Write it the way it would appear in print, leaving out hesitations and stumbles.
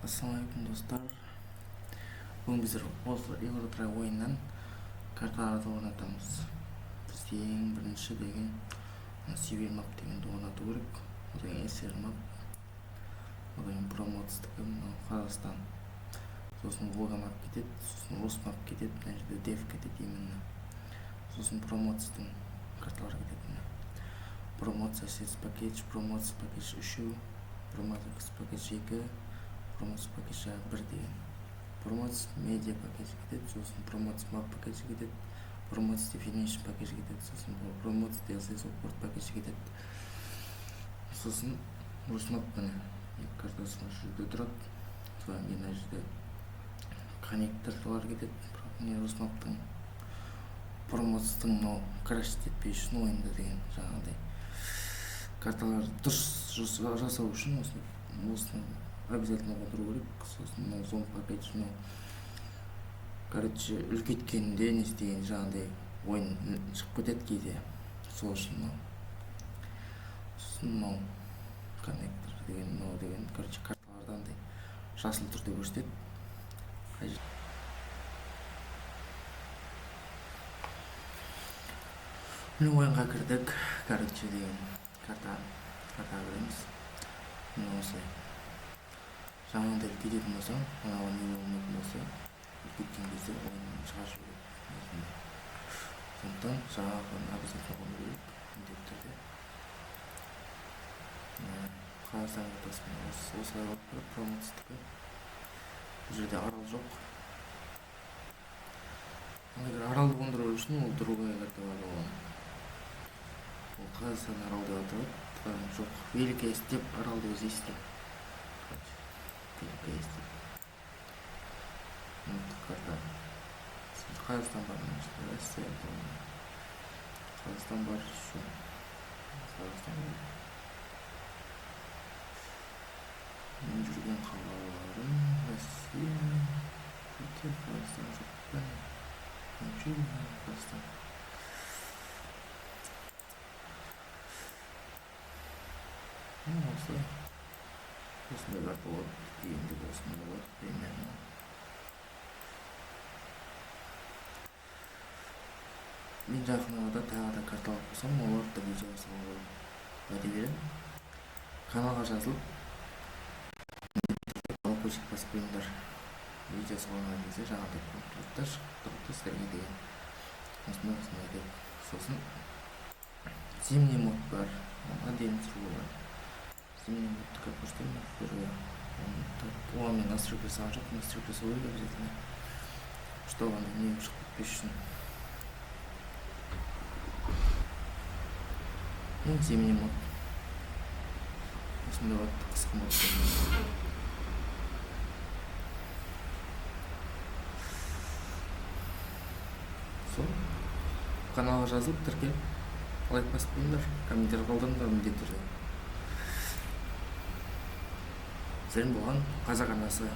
Ассалаумалейкум достар. Бүгін біздер осы Евротрай ойыннан карталарды орнатамыз. Бізде ең бірінші деген Север мап дегенді орнату керек. Одан SR мап, одан промоцтікі Қазақстан. Сосын Волга мап кетеді, сосын Рос мап кетеді, мына жерде Дев кетеді именно. Сосын промоцтың карталары кетеді. Промоция сетс пакет, промоция пакет 3, промоция пакет 2, промоция пакет 1 деген. Промоция медиа пакет кетеді, сосын промоция мап пакет кетеді, промоция definition пакет кетеді, сосын промоция DLC support пакет кетеді. Сосын Росмап міне екі картасы жерде тұрады. Содан кейін мына жерде коннекторлар кетеді. Міне Росмаптың промоцияның мынау краш етпей үшін ойында деген жаңағыдай карталарды дұрыс жасау үшін осыны обязательно қондыру керек. Сосын мынау зон пакет мынау короче үлкейткенде не істеген жаңағыдай ойын шығып кетеді кейде. Сол үшін мынау. Сосын мынау коннектор деген мынау деген короче карталарда андай жасыл түрде көрсетеді. Міне ойынға кірдік. Короче деген карта кіреміз. Міне осылай. Жаңағыдай үлкейтетін болсаң, мынау не болмайтын болса, үлкейткен кезде ойыннан шыға жібереді. Сондықтан жаңағы обязательно қону керек міндетті түрде. Қазақстан картасымен осылай болып тұр, промоцтікі. Бұл жерде арал жоқ. Егер аралды қондыру үшін ол другая карта бар оған. Ол Қазақстан арал деп аталады. Жоқ, Великая степ аралды өзі естіп. Великая степ. Карта. Қазақстан бар, Россия бар. Қазақстан бар, еще. Қазақстан бар. Мен жүрген қалаларым Россия, Түркия, Қазақстан жоқ. Мен жүрген Қазақстан. Осылай. Осындай карта болады. Енді осындай болады. Примерно. Мен жақын арада тағы да карта алып болсам, оларды да видео салуға уәде беремін. Каналға жазылып, колокольчик басып қойыңдар. Видео салған кезде жаңағыдай тұрыпты шығып тұрыпты сіздерге деген. Осындай деп. Сосын зимний мод бар, отдельно сұру бар. Зимний модты как көрсетемін впервые. Оған мен настройка жасаған жоқ, настройка жасау керек обязательно. Что оған не шығып кетпес үшін. Зимний мод. Осындай вот қысқы мод. Сол. Каналға жазылып, тіркеліп, лайк басып қойыңдар, комментарий қалдырыңдар міндетті түрде. Сіздермен болған қазақ арнасы.